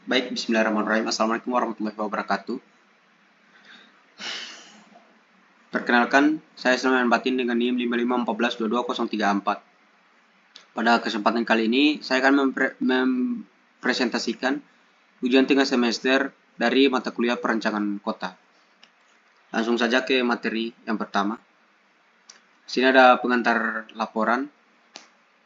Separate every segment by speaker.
Speaker 1: Baik, bismillahirrahmanirrahim. Assalamualaikum warahmatullahi wabarakatuh. Perkenalkan, saya Sulaiman Batin dengan NIM 5514222034. Pada kesempatan kali ini, saya akan mempresentasikan ujian tengah semester dari mata kuliah perencanaan kota. Langsung saja ke materi yang pertama. Sini ada pengantar laporan.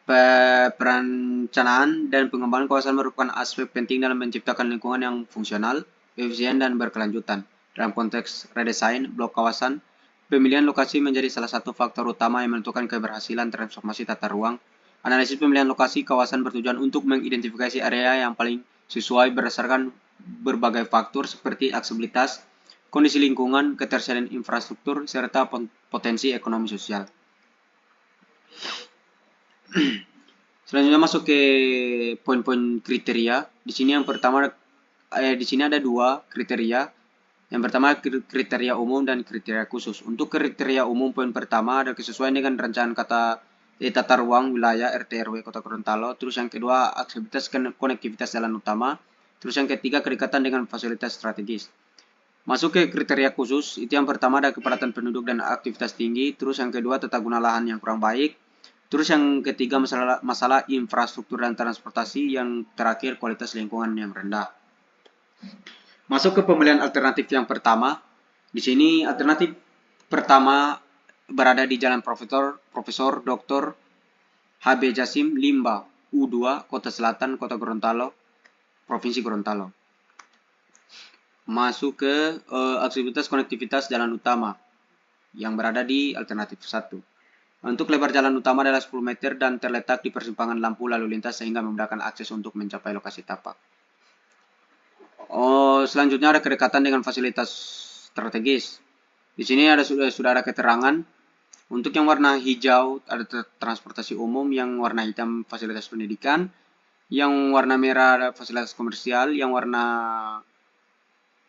Speaker 1: Perencanaan dan pengembangan kawasan merupakan aspek penting dalam menciptakan lingkungan yang fungsional, efisien, dan berkelanjutan. Dalam konteks redesain blok kawasan, pemilihan lokasi menjadi salah satu faktor utama yang menentukan keberhasilan transformasi tata ruang. Analisis pemilihan lokasi kawasan bertujuan untuk mengidentifikasi area yang paling sesuai berdasarkan berbagai faktor seperti aksesibilitas, kondisi lingkungan, ketersediaan infrastruktur, serta potensi ekonomi sosial. Selanjutnya masuk ke poin-poin kriteria. Di sini yang pertama di sini ada dua kriteria. Yang pertama kriteria umum dan kriteria khusus. Untuk kriteria umum poin pertama ada kesesuaian dengan rancangan tata ruang wilayah RT RW Kota Gorontalo. Terus yang kedua aksesibilitas konektivitas jalan utama. Terus yang ketiga kedekatan dengan fasilitas strategis. Masuk ke kriteria khusus, itu yang pertama ada kepadatan penduduk dan aktivitas tinggi. Terus yang kedua tata guna lahan yang kurang baik. Terus yang ketiga masalah infrastruktur dan transportasi, yang terakhir kualitas lingkungan yang rendah. Masuk ke pemilihan alternatif yang pertama. Di sini alternatif pertama berada di Jalan Profesor Dr. HB Jasim Limba U2, Kota Selatan, Kota Gorontalo, Provinsi Gorontalo. Masuk ke aksesibilitas konektivitas jalan utama yang berada di alternatif 1. Untuk lebar jalan utama adalah 10 meter dan terletak di persimpangan lampu lalu lintas sehingga memudahkan akses untuk mencapai lokasi tapak. Selanjutnya ada kedekatan dengan fasilitas strategis. Di sini sudah ada keterangan. Untuk yang warna hijau ada transportasi umum, yang warna hitam fasilitas pendidikan, yang warna merah ada fasilitas komersial, yang warna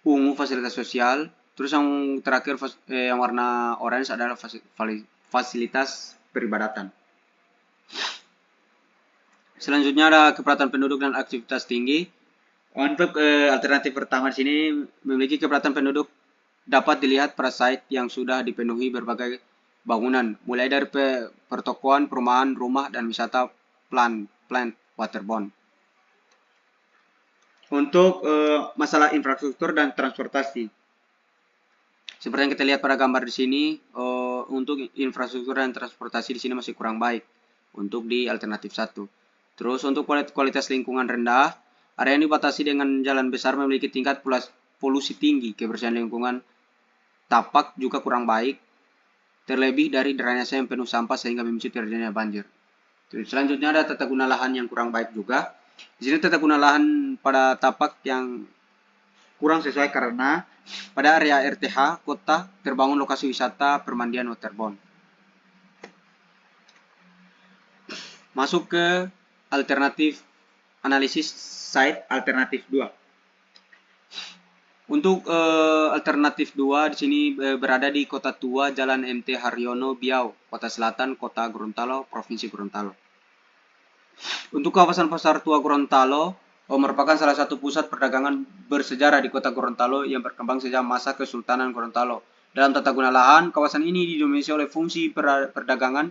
Speaker 1: ungu fasilitas sosial. Terus yang terakhir yang warna orange adalah fasilitas peribadatan. Selanjutnya ada kepadatan penduduk dan aktivitas tinggi. Untuk alternatif pertama di sini memiliki kepadatan penduduk dapat dilihat pada site yang sudah dipenuhi berbagai bangunan, mulai dari pertokoan, perumahan, rumah, dan wisata plant waterborne. Untuk masalah infrastruktur dan transportasi, seperti yang kita lihat pada gambar di sini, untuk infrastruktur dan transportasi di sini masih kurang baik untuk di alternatif 1. Terus untuk kualitas lingkungan rendah, area yang dibatasi dengan jalan besar memiliki tingkat polusi tinggi, kebersihan lingkungan tapak juga kurang baik, terlebih dari drainase yang penuh sampah sehingga memicu terjadinya banjir. Terus selanjutnya ada tata guna lahan yang kurang baik juga. Di sini tata guna lahan pada tapak yang kurang sesuai karena pada area RTH kota terbangun lokasi wisata permandian waterborne. Masuk ke alternatif analisis site alternatif 2. Untuk alternatif 2 di sini berada di Kota Tua, Jalan MT Haryono Biau, Kota Selatan, Kota Gorontalo, Provinsi Gorontalo. Untuk kawasan Pasar Tua Gorontalo merupakan salah satu pusat perdagangan bersejarah di Kota Gorontalo yang berkembang sejak masa Kesultanan Gorontalo. Dalam tata guna lahan, kawasan ini didominasi oleh fungsi perdagangan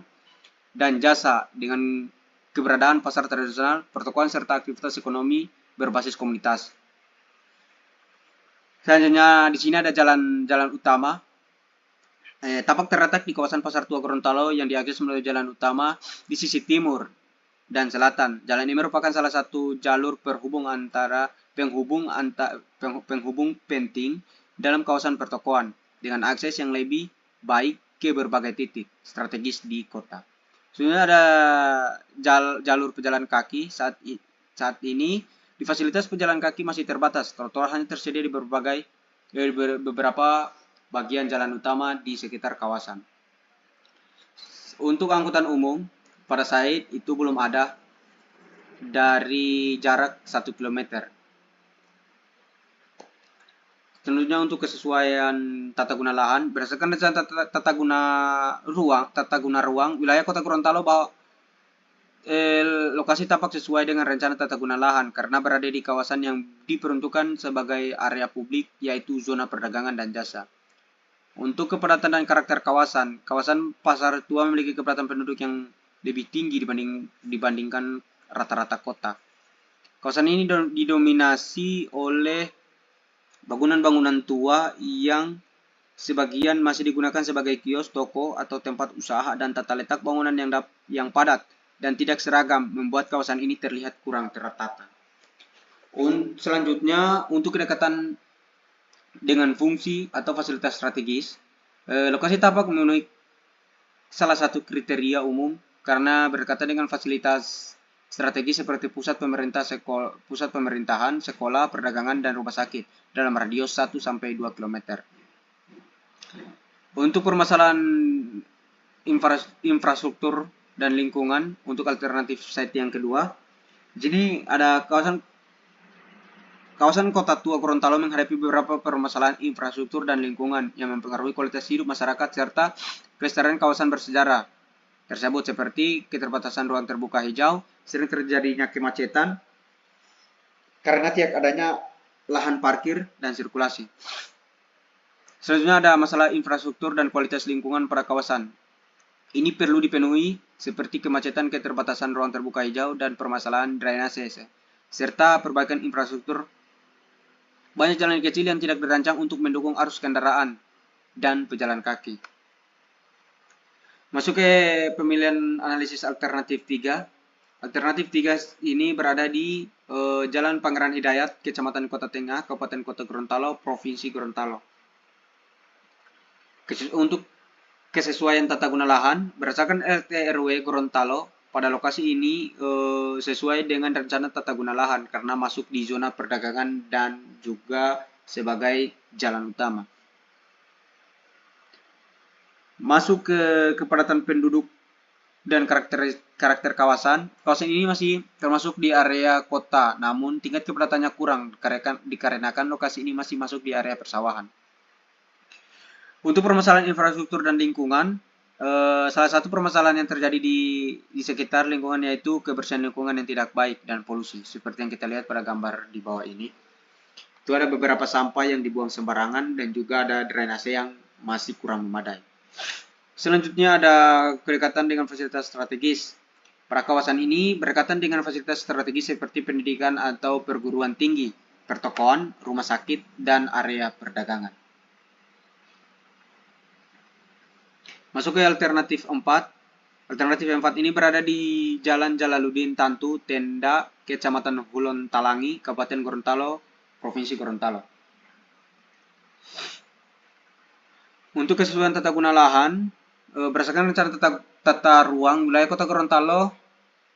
Speaker 1: dan jasa dengan keberadaan pasar tradisional, pertokoan, serta aktivitas ekonomi berbasis komunitas. Selanjutnya di sini ada jalan utama. Tapak terletak di kawasan Pasar Tua Gorontalo yang diakses melalui jalan utama di sisi timur dan selatan. Jalan ini merupakan salah satu jalur penghubung penting dalam kawasan pertokoan dengan akses yang lebih baik ke berbagai titik strategis di kota. Sebenarnya ada jalur pejalan kaki saat ini di fasilitas pejalan kaki masih terbatas. Trotoar hanya tersedia di beberapa bagian jalan utama di sekitar kawasan. Untuk angkutan umum pada site itu belum ada dari jarak 1 km. Selanjutnya untuk kesesuaian tata guna lahan berdasarkan rencana tata guna ruang wilayah Kota Gorontalo lokasi tapak sesuai dengan rencana tata guna lahan karena berada di kawasan yang diperuntukkan sebagai area publik, yaitu zona perdagangan dan jasa. Untuk kepadatan dan karakter kawasan, kawasan Pasar Tua memiliki kepadatan penduduk yang lebih tinggi dibandingkan rata-rata kota. Kawasan ini didominasi oleh bangunan-bangunan tua yang sebagian masih digunakan sebagai kios, toko, atau tempat usaha, dan tata letak bangunan yang padat dan tidak seragam membuat kawasan ini terlihat kurang tertata. Selanjutnya, untuk kedekatan dengan fungsi atau fasilitas strategis, lokasi tapak memenuhi salah satu kriteria umum karena berdekatan dengan fasilitas strategis seperti pusat pemerintahan, sekolah, perdagangan, dan rumah sakit dalam radius 1-2 km. Untuk permasalahan infrastruktur dan lingkungan, untuk alternatif site yang kedua, jadi ada kawasan Kota Tua Gorontalo menghadapi beberapa permasalahan infrastruktur dan lingkungan yang mempengaruhi kualitas hidup masyarakat serta kelestarian kawasan bersejarah tersebut, seperti keterbatasan ruang terbuka hijau, sering terjadinya kemacetan karena tidak adanya lahan parkir dan sirkulasi. Selanjutnya ada masalah infrastruktur dan kualitas lingkungan pada kawasan. Ini perlu dipenuhi seperti kemacetan, keterbatasan ruang terbuka hijau, dan permasalahan drainase, serta perbaikan infrastruktur. Banyak jalan kecil yang tidak dirancang untuk mendukung arus kendaraan dan pejalan kaki. Masuk ke pemilihan analisis alternatif 3. Alternatif 3 ini berada di Jalan Pangeran Hidayat, Kecamatan Kota Tengah, Kabupaten Kota Gorontalo, Provinsi Gorontalo. Untuk kesesuaian tata guna lahan, berdasarkan RT/RW Gorontalo, pada lokasi ini sesuai dengan rencana tata guna lahan karena masuk di zona perdagangan dan juga sebagai jalan utama. Masuk ke kepadatan penduduk dan karakter kawasan. Kawasan ini masih termasuk di area kota, namun tingkat kepadatannya kurang dikarenakan lokasi ini masih masuk di area persawahan. Untuk permasalahan infrastruktur dan lingkungan, salah satu permasalahan yang terjadi di sekitar lingkungan yaitu kebersihan lingkungan yang tidak baik dan polusi. Seperti yang kita lihat pada gambar di bawah ini. Itu ada beberapa sampah yang dibuang sembarangan dan juga ada drainase yang masih kurang memadai. Selanjutnya ada kedekatan dengan fasilitas strategis. Pada kawasan ini berdekatan dengan fasilitas strategis seperti pendidikan atau perguruan tinggi, pertokoan, rumah sakit, dan area perdagangan. Masuk ke alternatif 4. Alternatif 4 ini berada di Jalan Jalaluddin Tantu, Tenda, Kecamatan Hulon Talangi, Kabupaten Gorontalo, Provinsi Gorontalo. Untuk kesesuaian tata guna lahan, berdasarkan rencana tata ruang wilayah Kota Gorontalo,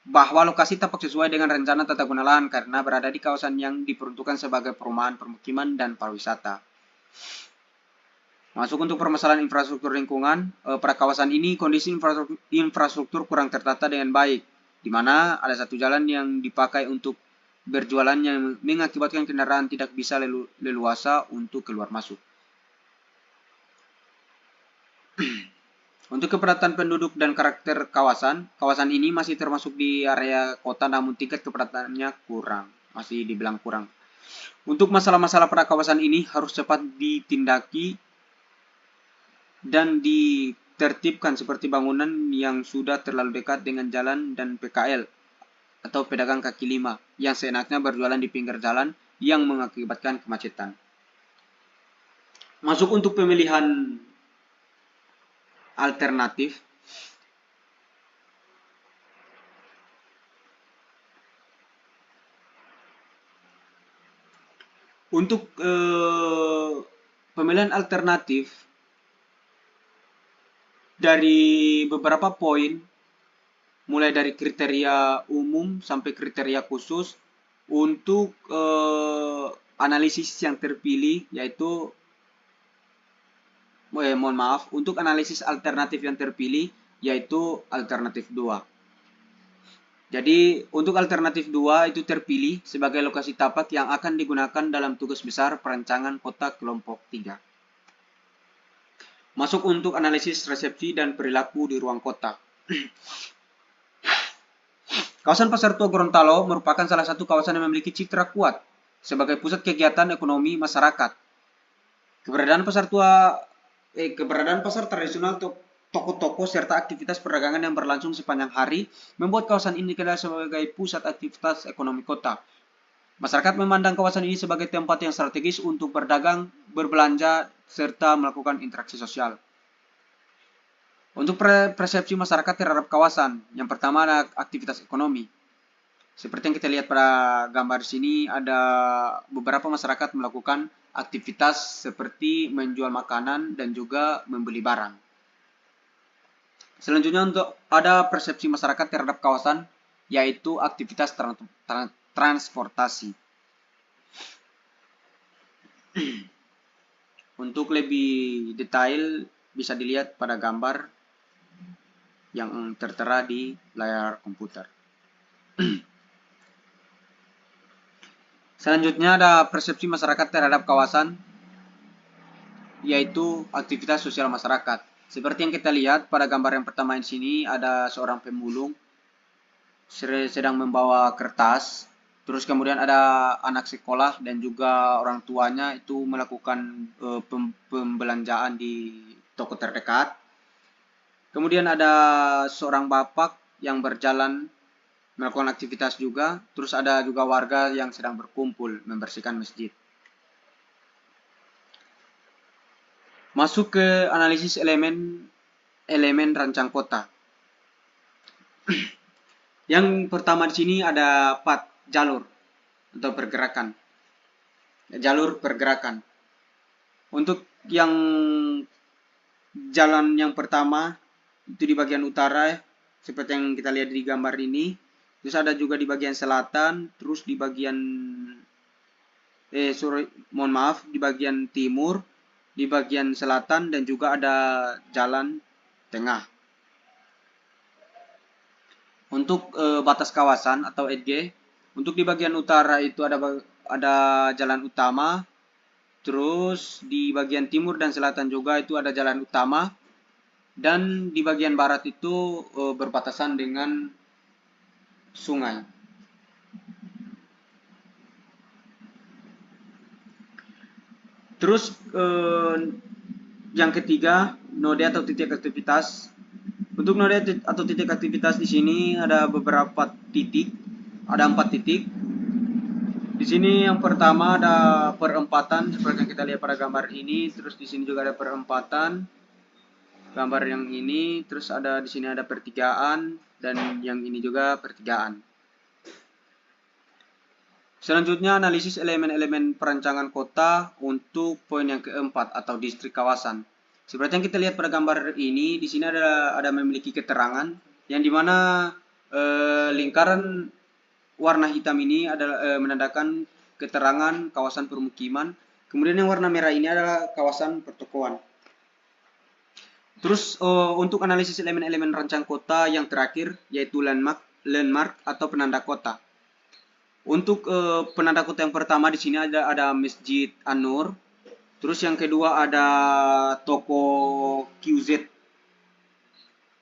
Speaker 1: bahwa lokasi tapak sesuai dengan rencana tata guna lahan karena berada di kawasan yang diperuntukkan sebagai perumahan, permukiman, dan pariwisata. Masuk untuk permasalahan infrastruktur lingkungan, pada kawasan ini kondisi infrastruktur kurang tertata dengan baik, di mana ada satu jalan yang dipakai untuk berjualan yang mengakibatkan kendaraan tidak bisa leluasa untuk keluar masuk. Untuk kepadatan penduduk dan karakter kawasan ini masih termasuk di area kota namun tingkat kepadatannya kurang, masih dibilang kurang. Untuk masalah-masalah pada kawasan ini harus cepat ditindaki dan ditertibkan seperti bangunan yang sudah terlalu dekat dengan jalan dan PKL atau pedagang kaki lima yang seenaknya berjualan di pinggir jalan yang mengakibatkan kemacetan. Masuk untuk pemilihan alternatif. Untuk pemilihan alternatif dari beberapa poin, mulai dari kriteria umum sampai kriteria khusus, untuk analisis yang terpilih yaitu untuk analisis alternatif yang terpilih yaitu alternatif 2. Jadi untuk alternatif 2 itu terpilih sebagai lokasi tapak yang akan digunakan dalam tugas besar perancangan kota kelompok 3. Masuk untuk analisis resepsi dan perilaku di ruang kota. Kawasan Pasar Tua Gorontalo merupakan salah satu kawasan yang memiliki citra kuat sebagai pusat kegiatan ekonomi masyarakat. Keberadaan pasar tradisional toko-toko serta aktivitas perdagangan yang berlangsung sepanjang hari membuat kawasan ini dikenal sebagai pusat aktivitas ekonomi kota. Masyarakat memandang kawasan ini sebagai tempat yang strategis untuk berdagang, berbelanja, serta melakukan interaksi sosial. Untuk persepsi masyarakat terhadap kawasan, yang pertama ada aktivitas ekonomi. Seperti yang kita lihat pada gambar sini, ada beberapa masyarakat melakukan aktivitas seperti menjual makanan dan juga membeli barang. Selanjutnya untuk ada persepsi masyarakat terhadap kawasan, yaitu aktivitas transportasi. Untuk lebih detail bisa dilihat pada gambar yang tertera di layar komputer. Selanjutnya ada persepsi masyarakat terhadap kawasan, yaitu aktivitas sosial masyarakat. Seperti yang kita lihat pada gambar yang pertama di sini, ada seorang pemulung sedang membawa kertas. Terus kemudian ada anak sekolah dan juga orang tuanya itu melakukan pembelanjaan di toko terdekat. Kemudian ada seorang bapak yang berjalan melakukan aktivitas juga. Terus ada juga warga yang sedang berkumpul membersihkan masjid. Masuk ke analisis elemen rancang kota. Yang pertama di sini ada path, jalur atau pergerakan. Jalur pergerakan. Untuk yang jalan yang pertama itu di bagian utara, seperti yang kita lihat di gambar ini. Terus ada juga di bagian selatan, terus di bagian di bagian timur, di bagian selatan, dan juga ada jalan tengah. Untuk batas kawasan atau EDG, untuk di bagian utara itu ada jalan utama, terus di bagian timur dan selatan juga itu ada jalan utama, dan di bagian barat itu berbatasan dengan sungai. Terus yang ketiga, node atau titik aktivitas. Untuk node atau titik aktivitas di sini ada beberapa titik, ada 4 titik. Di sini yang pertama ada perempatan seperti yang kita lihat pada gambar ini. Terus di sini juga ada perempatan. Gambar yang ini, terus ada di sini ada pertigaan dan yang ini juga pertigaan. Selanjutnya analisis elemen-elemen perancangan kota untuk poin yang keempat atau distrik kawasan. Seperti yang kita lihat pada gambar ini, di sini ada memiliki keterangan yang dimana lingkaran warna hitam ini adalah menandakan keterangan kawasan permukiman. Kemudian yang warna merah ini adalah kawasan pertokoan. Terus untuk analisis elemen-elemen rancang kota yang terakhir yaitu landmark atau penanda kota. Untuk penanda kota yang pertama di sini ada Masjid An-Nur. Terus yang kedua ada toko QZ.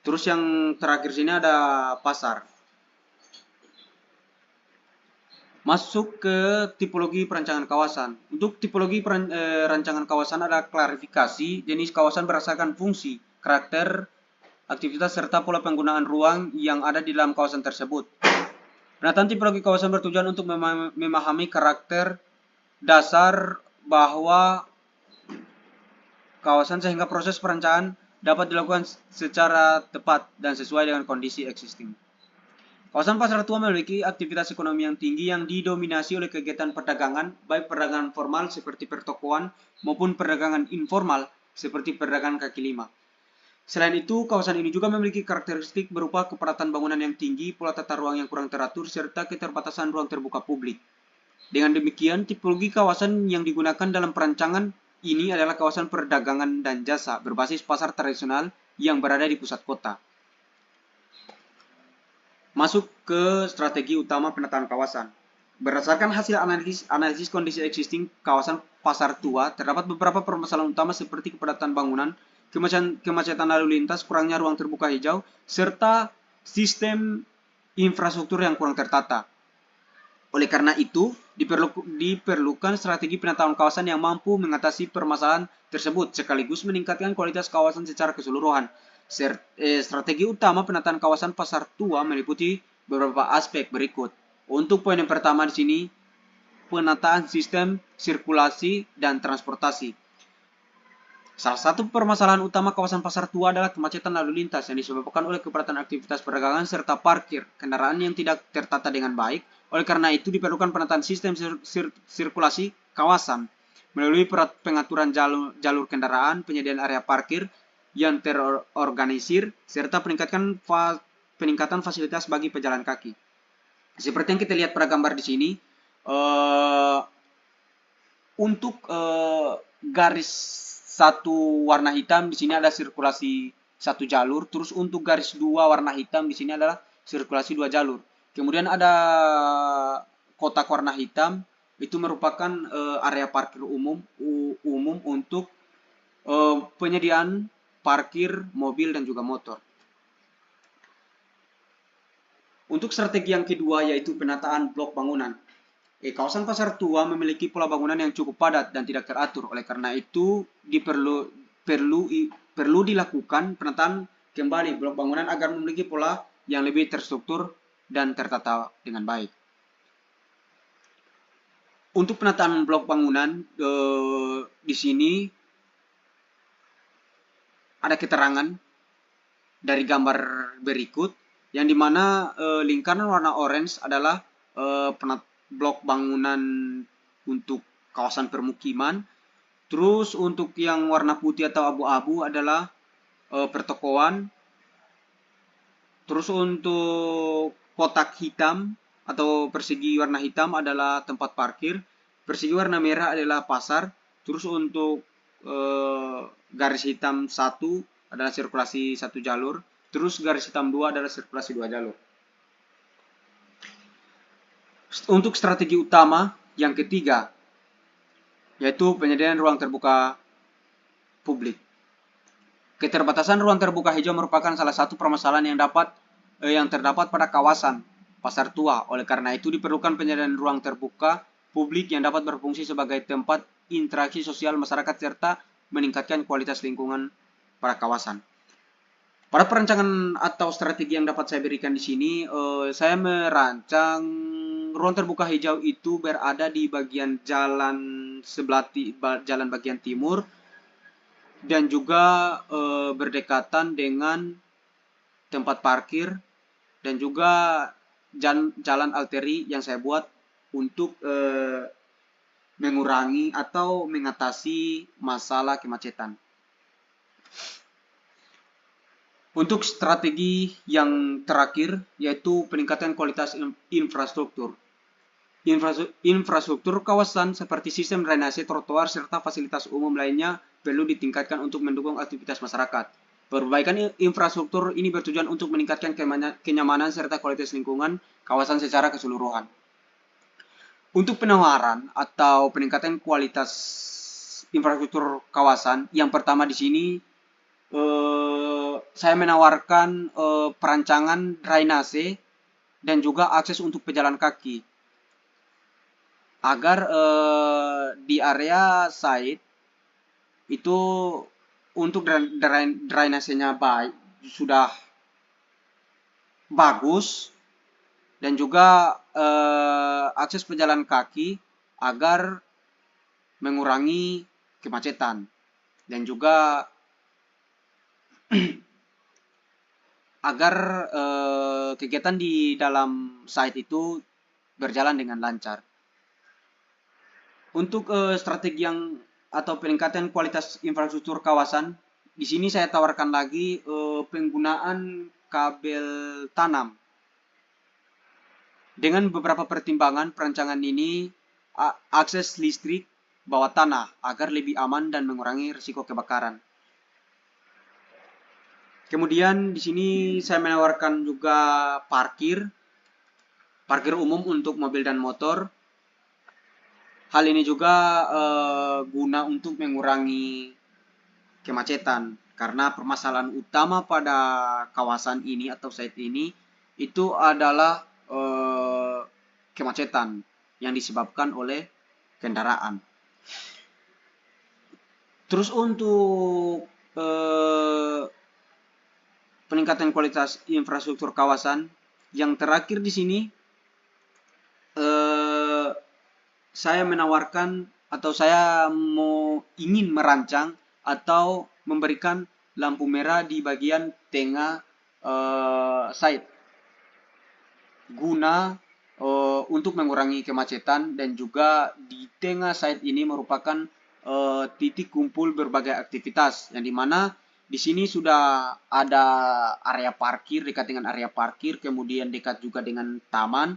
Speaker 1: Terus yang terakhir sini ada pasar. Masuk ke tipologi perancangan kawasan. Untuk tipologi rancangan kawasan ada klarifikasi jenis kawasan berdasarkan fungsi, karakter, aktivitas, serta pola penggunaan ruang yang ada di dalam kawasan tersebut. Penataan tipologi kawasan bertujuan untuk memahami karakter dasar bahwa kawasan sehingga proses perencanaan dapat dilakukan secara tepat dan sesuai dengan kondisi existing. Kawasan Pasar Tua memiliki aktivitas ekonomi yang tinggi yang didominasi oleh kegiatan perdagangan, baik perdagangan formal seperti pertokoan maupun perdagangan informal seperti perdagangan kaki lima. Selain itu, kawasan ini juga memiliki karakteristik berupa kepadatan bangunan yang tinggi, pola tata ruang yang kurang teratur, serta keterbatasan ruang terbuka publik. Dengan demikian, tipologi kawasan yang digunakan dalam perancangan ini adalah kawasan perdagangan dan jasa berbasis pasar tradisional yang berada di pusat kota. Masuk ke strategi utama penataan kawasan. Berdasarkan hasil analisis kondisi existing kawasan Pasar Tua, terdapat beberapa permasalahan utama seperti kepadatan bangunan, kemacetan lalu lintas, kurangnya ruang terbuka hijau, serta sistem infrastruktur yang kurang tertata. Oleh karena itu, diperlukan strategi penataan kawasan yang mampu mengatasi permasalahan tersebut sekaligus meningkatkan kualitas kawasan secara keseluruhan. Strategi utama penataan kawasan pasar tua meliputi beberapa aspek berikut. Untuk poin yang pertama di sini, penataan sistem sirkulasi dan transportasi. Salah satu permasalahan utama kawasan pasar tua adalah kemacetan lalu lintas yang disebabkan oleh kepadatan aktivitas perdagangan serta parkir kendaraan yang tidak tertata dengan baik. Oleh karena itu diperlukan penataan sistem sirkulasi kawasan melalui pengaturan jalur kendaraan, penyediaan area parkir yang terorganisir, serta peningkatan fasilitas bagi pejalan kaki. Seperti yang kita lihat pada gambar di sini, untuk garis satu warna hitam di sini ada sirkulasi satu jalur, terus untuk garis dua warna hitam di sini adalah sirkulasi dua jalur. Kemudian ada kotak warna hitam, itu merupakan area parkir umum untuk penyediaan parkir mobil dan juga motor. Untuk strategi yang kedua yaitu penataan blok bangunan. Kawasan pasar tua memiliki pola bangunan yang cukup padat dan tidak teratur. Oleh karena itu, perlu dilakukan penataan kembali blok bangunan agar memiliki pola yang lebih terstruktur dan tertata dengan baik. Untuk penataan blok bangunan, di sini ada keterangan dari gambar berikut, yang dimana lingkaran warna orange adalah blok bangunan untuk kawasan permukiman. Terus untuk yang warna putih atau abu-abu adalah pertokoan. Terus untuk kotak hitam atau persegi warna hitam adalah tempat parkir. Persegi warna merah adalah pasar. Terus untuk garis hitam 1 adalah sirkulasi 1 jalur. Terus garis hitam 2 adalah sirkulasi 2 jalur. Untuk strategi utama yang ketiga, yaitu penyediaan ruang terbuka publik. Keterbatasan ruang terbuka hijau merupakan salah satu permasalahan yang terdapat pada kawasan pasar tua. Oleh karena itu diperlukan penyediaan ruang terbuka publik yang dapat berfungsi sebagai tempat interaksi sosial masyarakat serta meningkatkan kualitas lingkungan pada kawasan. Pada perancangan atau strategi yang dapat saya berikan di sini, saya merancang ruang terbuka hijau itu berada di bagian jalan jalan bagian timur dan juga berdekatan dengan tempat parkir dan juga jalan arteri yang saya buat untuk mengurangi atau mengatasi masalah kemacetan. Untuk strategi yang terakhir yaitu peningkatan kualitas infrastruktur. Infrastruktur kawasan seperti sistem drainase, trotoar, serta fasilitas umum lainnya perlu ditingkatkan untuk mendukung aktivitas masyarakat. Perbaikan infrastruktur ini bertujuan untuk meningkatkan kenyamanan serta kualitas lingkungan kawasan secara keseluruhan. Untuk penawaran atau peningkatan kualitas infrastruktur kawasan, yang pertama di sini saya menawarkan perancangan drainase dan juga akses untuk pejalan kaki. Agar di area site itu untuk drainasenya baik, sudah bagus, dan juga akses pejalan kaki agar mengurangi kemacetan dan juga agar kegiatan di dalam site itu berjalan dengan lancar. Untuk strategi atau peningkatan kualitas infrastruktur kawasan, di sini saya tawarkan lagi penggunaan kabel tanam. Dengan beberapa pertimbangan perancangan ini, akses listrik bawah tanah agar lebih aman dan mengurangi risiko kebakaran. Kemudian di sini saya menawarkan juga parkir umum untuk mobil dan motor. Hal ini juga guna untuk mengurangi kemacetan, karena permasalahan utama pada kawasan ini atau site ini itu adalah kemacetan yang disebabkan oleh kendaraan. Terus untuk peningkatan kualitas infrastruktur kawasan, yang terakhir di sini saya menawarkan atau saya ingin merancang atau memberikan lampu merah di bagian tengah site guna untuk mengurangi kemacetan, dan juga di tengah site ini merupakan titik kumpul berbagai aktivitas, yang dimana di sini sudah ada area parkir, dekat dengan area parkir, kemudian dekat juga dengan taman,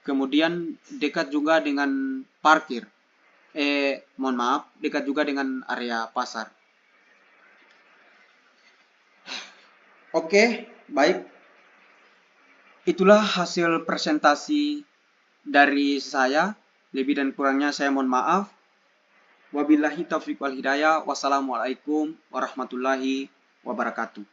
Speaker 1: kemudian dekat juga dengan parkir. Mohon maaf, dekat juga dengan area pasar. Oke, baik. Itulah hasil presentasi dari saya. Lebih dan kurangnya saya mohon maaf. Wabillahi taufiq wal hidayah. Wassalamualaikum warahmatullahi wabarakatuh.